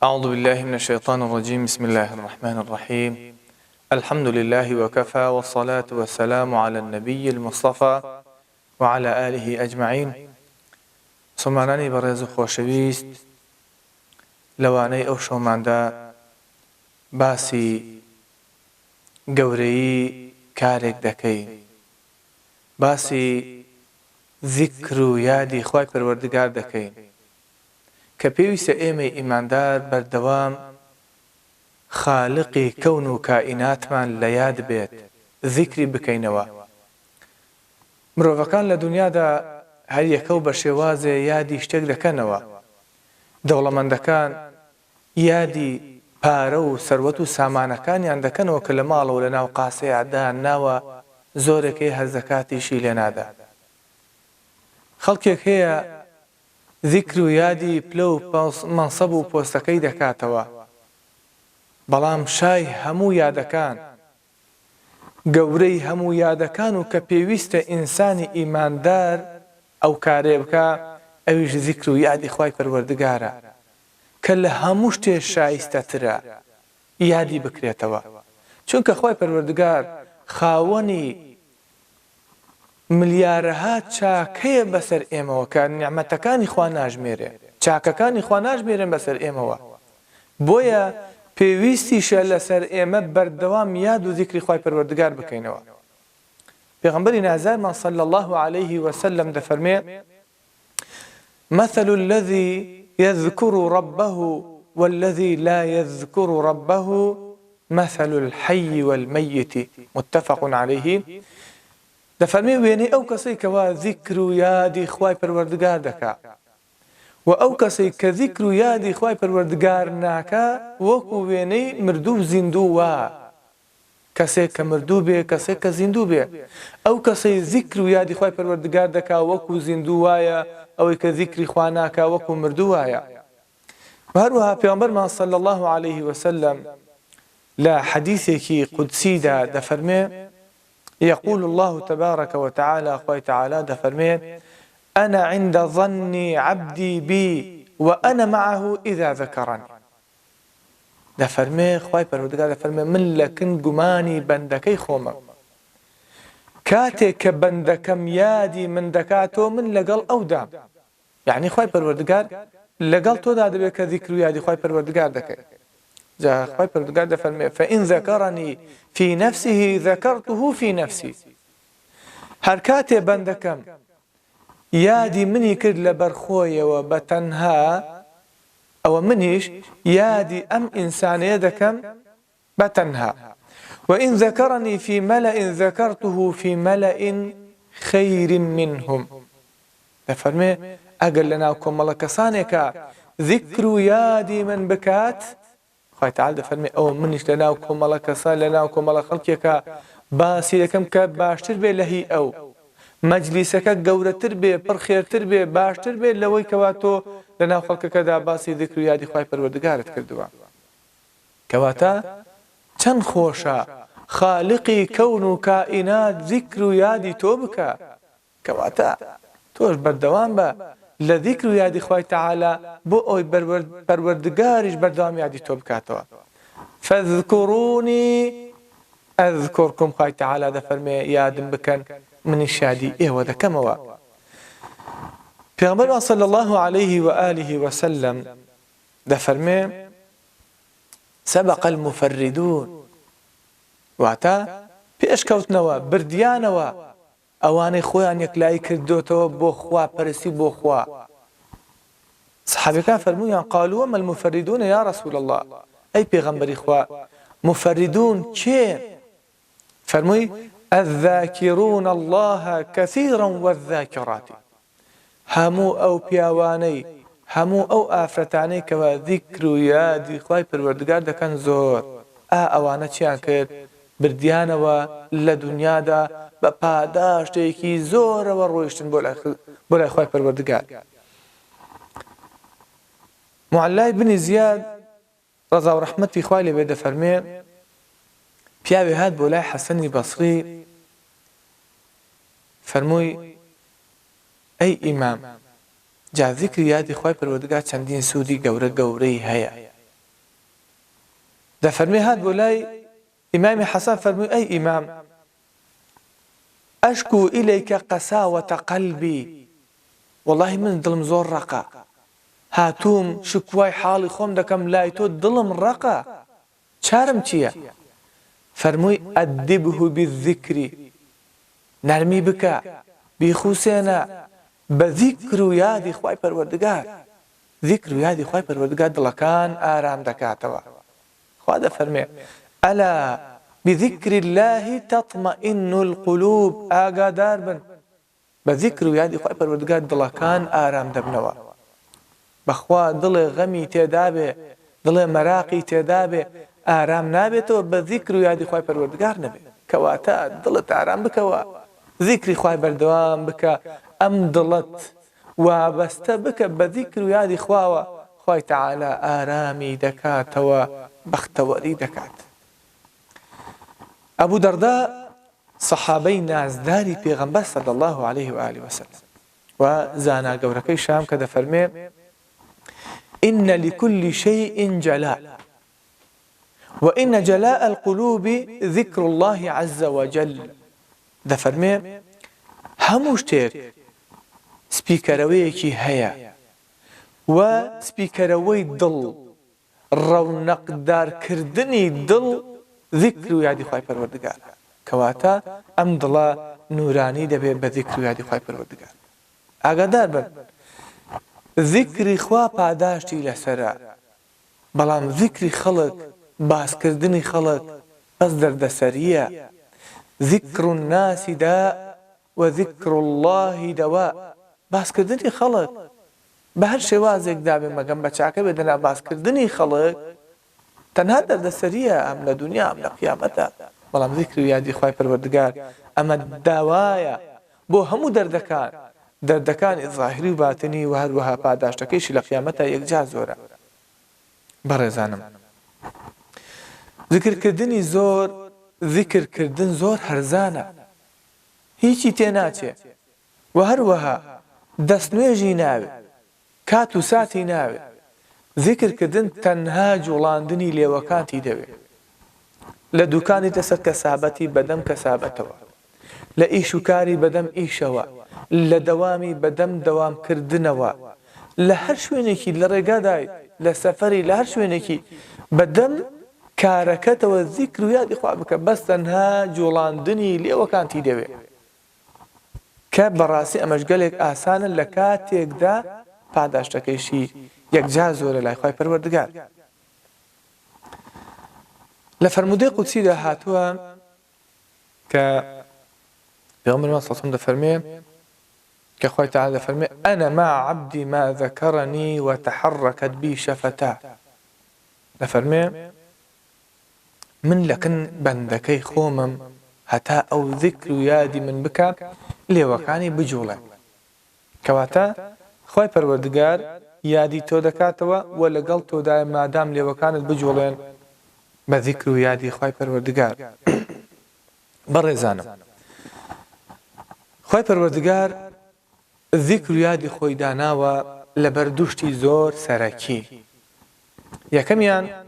أعوذ بالله من الشيطان الرجيم. بسم الله الرحمن الرحيم. الحمد لله وكفى، والصلاة والسلام على النبي المصطفى وعلى آله أجمعين. سمعاني برز خوشويست لواني أو شوماندا باسی گەورەی کارێک دەکەین، باسی ذیکر و یادی خوای پەروەردگار دەکەین کە پێویستە ئێمە ئیماندار بەردەوام خالقی کەون و کائیناتمان لە یاد بێت، ذیکری بکەینەوە. مرۆڤەکان لە دنیادا هەر یەکەو بە شێوازێ یادی شتێک دەکەنەوە. دەوڵەمەندەکان یادی پارە و سەروەت و سامانەکانیان دەکەنەوە کە لە ماڵەوە لە ناو قاسەیەدا ناوە زۆرێکی هەرزەکاتیشی لێ نادا. خەڵکێک هەیە ذیکر و یادی پلە و مەنسەب و پۆستەکەی دەکاتەوە، بەڵام شای هەموو یادەکان، گەورەی هەموو یادەکان و کە پێویستە ئینسانی ئیماندار ئەو کارێ بکە، ئەویش ذیکر و یادی خوای پەروەردگارە کە لە هەموو شتێ شایستەترە یادی بکرێتەوە. چونکە خوای پەروەردگار خاوەنی ملیارەها چاکەیە بەسەر ئێمەوە کە نیعمەتەکانی خوا ناژمێرێ، چاکەکانی خوا ناژمێرن بەسەر ئێمەوە. بۆیە پێویستیشە لەسەر ئێمە بەردەوام یاد و ذیکری خوای پەروەردگار بکەینەوە. پێغەمبەری نازارمان صلی الله عليه وسلم دەفەرمێ: مثل الذي يذكر ربه والذي لا يذكر ربه مثل الحي والميت متفق عليه. دەفەرمێ وێنەی ئەو کەسەی کەوا ذیکر و یادی خوای پەروەردگار دەکا و ئەو کەسەی کە ذیکر و یادی خوای پەروەردگار ناکا وەکو وێنەی مردوو زیندووە. کەسێک کە مردوو بێ، کەسێک کە زیندوو بێ، ئەو کەسەی ذیکر و یادی خوای پەروەردگار دەکا وەکو زیندوو وایە، ئەوەی کە ذیکری خوا ناکا وەکو مردوو وایە. هەروەها پێغەمبەرمان صلی الله عليه وسلم لە حەدیثێکی قودسیدا دەفەرمێ: يقول الله تبارك وتعالى خوي تعالى دفرمي: أنا عند ظن عبدي بي وأنا معه إذا ذكرني. دفرمي خوي پروردگار دفرمي من لكن گماني بندكي خوما كاتك بندكم يادي من دكاتو من لقل أو دام. يعني خوي پروردگار لقل تو داد بك ذكر يادي خوي پروردگار دكي جاء خوي پروردگار دفرمي: فإن ذكرني في نفسه ذكرته في نفسي. هر کاتێ بەندەکەم یادی منی کرد لە بەرخۆیەوە بە تەنها، ئەوە منیش یادی ئەم ئینسانەیە دەکەم بە تەنها. وإن ذكرني في ملأ ذكرته في ملأ خير منهم. دەفەرمێ ئەگەر لەناو کۆمەڵە کەسانێکە ذیکر و یادی من بکات، خوای تعالی دەفەرمێ ئەوە منیش لەناو کۆمەڵە کەسان، لەناو کۆمەڵە خەڵکێکە باسی دەکەم کە باشتر بێ لە هی ئەو، مەجلیسەکە گەورەتر بێ، پڕ خێرتر بێ، باشتر بێ لەوەی کەوا تۆ لەناو خەڵکەکەدا باسی ذیکر و یادی خوای پەروەردگارت کردووە. کەواتە چەند خۆشە خالقی کەون و کائینات ذیکر و یادی تۆ بکە، کەواتە تۆش بەردەوام بە لە ذیکر و یادی خوای تعالی بۆ ئەوی پەروەردگاریش بەردەوام یادی تۆ بکاتەوە. فاذكروني أذكركم. خوای تعالی دەفەرمێ یادم بکەن منیش یادی ئێوە دەکەمەوە. پێغەمبەر صلی الله عليه وآله وسلم دەفەرمێ: سبق المفردون. واتە پێشکەوتنەوە، بردیانەوە ئەوانەی خۆیان یەکلایی کردوتەوە بۆ خوا، پەرستی بۆ خوا. سەحابەکان فەرموویان: قالوا وما المفردون يا رسول الله. ئەی پێغەمبەری خوا، مفردون چێن؟ فەرمووی: الذاكرون الله كثيرا والذاكرات. هەموو ئەو پیاوانەی، هەموو ئەو ئافرەتانەی کەوا ذیکر و یادی خوای پەروەردگار دەکەن زۆر، ئەوانە چیان کرد؟ بردیانەوە لە دنیادا بە پاداشتێکی زۆرەوە ڕۆیشتن بۆ لای خوای پەروەردگار. معلای بنی زیاد ڕەزا و ڕەحمەتی خوای لێبێ دەفەرمێ: پیاوێ هات بۆ لای حەسەنی بەسری، فەرمووی: ئەی ئیمام، جا ذیکری یادی خوای پەروەردگار چەندین سوودی گەورەی هەیە. دفرمي هاد بولاي إمام حسن فرمي أي إمام أشكو إليك قساوة قلبي والله من دلم زور رقا هاتوم شكواي حالي خوم دكم لايتو دلم رقا چارم چيا فرمي أدبه بالذكر نرمي بك بخوسينا بذكر يادي خواي پروردگار ذكر يادي خواي پروردگار دلكان آرام دكاتوا خواده فرمي ألا بذكر الله تطمئن القلوب آقادار بن بذكر يادي خواي پروردگار دلكان آرام دبنوا بخوا دل غمي تدابه دل مراقي تدابه آرام نابتو بذكر يادي خواي پروردگار نبي كواتا دلت آرام بكوا ذكر خواي بردوام بك أم دلت وابسته بك بذكر يادي خواي تعالى آرامي دكات وبختوري دكات أبو درداء صحابي نازداري پیغمبر صلى الله عليه وآله وسلم وزانا قوركي شام كذا فرمي إن لكل شيء جلاء وإن جلاء القلوب ذكر الله عز وجل ده فرمي هموشتير سبيكرويكي هيا وسبيكروي دل رونق دار كردني دل ذكر يادي خواي پروردگار كواتا ام دلا نوراني دبي بذكر يادي خواي پروردگار اگادار بن ذكر خوا پاداشتي لسرا بلام ذكر خلق باس كردني خلق بس دردسرية ذكر الناس داء وذكر الله دواء باس كردني خلق بهر شوازك دابي مقام بچاكه بدنا باس كردني خلق تنها دردسرية ام لدنيا ام لقيامتا بلام ذكر يادي خواي پروردگار اما دوايا بو همو دردكان الظاهري وباطني وهروها پاداشتكيش لقيامتا يكجا زورا برزانم ذكر كردني زور ذكر كردن زور هرزانا هيچي تيناچه وهروها دستنويجي ناوي كاتو ساتي ناوي ذكر كردن تنها جولاندني ليوكانتي دوي لدوكاني تسر كسابتي بدم كسابتوا لإيشوكاري بدم إيشوا لدوامي بدم دوام كردنوا لهر شوينكي لرقاداي لسفري لهر شوينكي بدم كاركت والذكر يا إخوة بك بس تنها جولاندني ليوكانتي دوي كبراسي أمشقلك آسانا لكاتيك دا پاداشتكيشي يكجا زور لا إخوة پروردگار لفرمودي قدسي دا هاتوا بيغمر ما صلى الله فرمي كأخوة تعالى فرمي أنا مع عبدي ما ذكرني وتحركت بي شفتاه لفرمي من لكن بندكي خومم هتا أو ذكر يادي من بكا ليوكاني بجولة كواتا خواي پروردگار يادي تو دكاتوا ولا قلتو دا ما دام ليوكانت بجولين بذكر يادي خواي پروردگار برزانم خواي پروردگار ذكر يادي خوي داناوا لبردوشتي زور سركي يكميان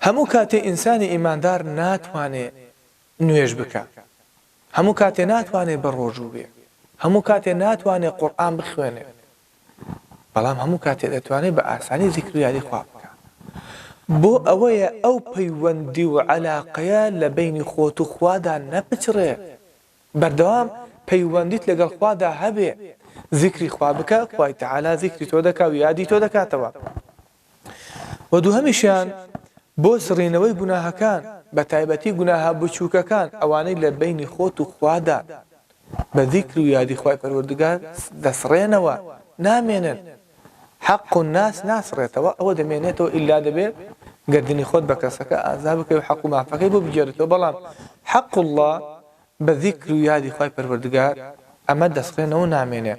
همو كاتي إنساني إيماندار ناتواني نويش بكا همو كاتي ناتواني بروجو بي همو كاتي ناتواني قرآن بخواني بلام همو كاتي ناتواني بأساني ذكر يادي خواه بكا بو أويا أو بيواندي وعلاقيا لبين خوتو خوادا نبتري بردوام بيوانديت لقل خوادا هبي ذكري خواه بكا خواهي تعالى ذكري تودكا ويادي تودكا توا ودو هميشان بۆ سڕینەوەی گوناهەکان بە تایبەتی گوناها بچووکەکان ئەوانەی لە بینی خۆت و خوادا بە ذیکر و یادی خوای پەروەردگار دەسڕێنەوە نامێنن حەق و ناس ناسڕێتەوە ئەوە دەمێنێتەوە ئیلا دەبێت گردنی خۆت بە کەسەکە ئازا بکەی و حەق و مافەکەی بۆ بگێڕێتەوە بەڵام حەق الله بە ذیکر و یادی خوای پەروەردگار ئەمە دەسڕێنەوە نامێنێ.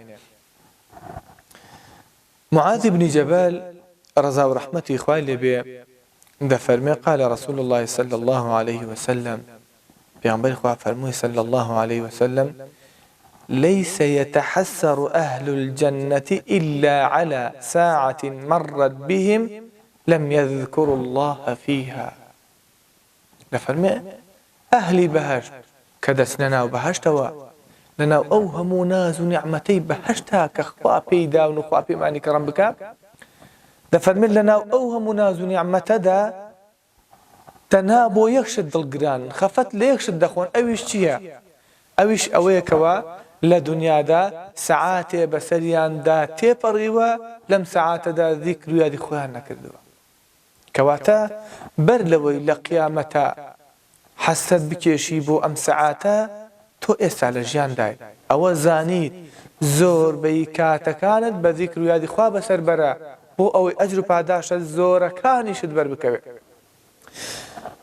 معاذ بن جبل رضا و رحمەتی خوای لێبێ دفرمي قال رسول الله صلى الله عليه وسلم بيغمبر خواه فرموه صلى الله عليه وسلم ليس يتحسر أهل الجنة إلا على ساعة مرت بهم لم يذكروا الله فيها. لفرمي أهلي بهشت كدسنا وبهشتوا لنا أوهم ناز نعمتي بهشتها كخوا بيدا ونخوا بي معني كرم بك. دفرمي لنا أوهم ناز نعمت دا تنابو يخشد القران خفت ليخشد دخون أويش تيها أويش أويكوا لدنيا دا ساعات بسريان دا تيبريوا لم ساعات دا ذكر يا دي خوان نكردوا كواتا برلوي لقيامتا حسد بكيشي بو أم ساعاتا تو إسا لجيان داي أو زانيت زور بيكاتا كانت بذكر يا دي خوا بسر برا بو أو أجر بعداش الزور كاني شدبر بكوي.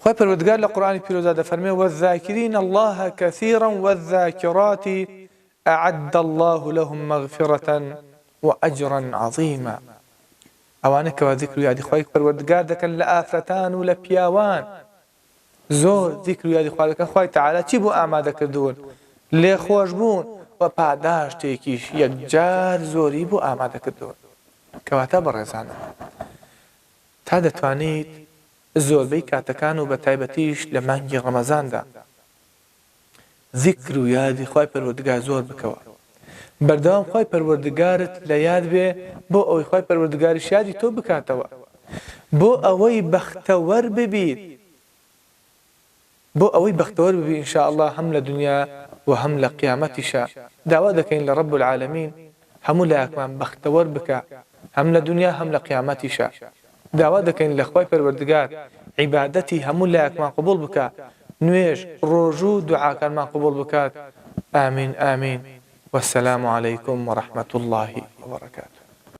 خوي پروردگار لقرآن پیروزاده فرمي والذاكرين الله كثيرا والذاكرات أعد الله لهم مغفرة وأجرا عظيما. أوانك وذكر يا دي خوي پروردگار دكن لآفرتان ولبياوان زور ذكر يا دي خوي دكن خوي تعالى تيبو أعماد كردون لي خوش بون وبعداش تيكيش يكجار زوري بو أعماد كردون كواتا برغزانا تا دەتوانیت زۆربەی کاتەکان و بە تایبەتیش لە مانگی ڕەمەزاندا ذیکر و یادی خوای پەروەردگار زۆر بکەوە. بەردەوام خوای پەروەردگارت لە یاد بێ بۆ ئەوەی خوای پەروەردگاریش یادی تۆ بکاتەوە، بۆ ئەوەی بەختەوەر ببیت، بۆ ئەوەی بەختەوەر ببی ئینشاءالله هەم لە دنیا و هەم لە قیامەتیشا. داوا دەکەین لە رب العالمین هەموو لایەکمان بەختەوەر بکە هەم لە دنیا هەم لە قیامەتیشا. داوا دەکەین لە خوای پەروەردگار عیبادەتی هەموو لایەکمان قبول بکە، نوێژ ڕۆژوو دوعاکانمان قبول بکات. آمین آمین. والسلام عليكم ورحمة الله وبركاته.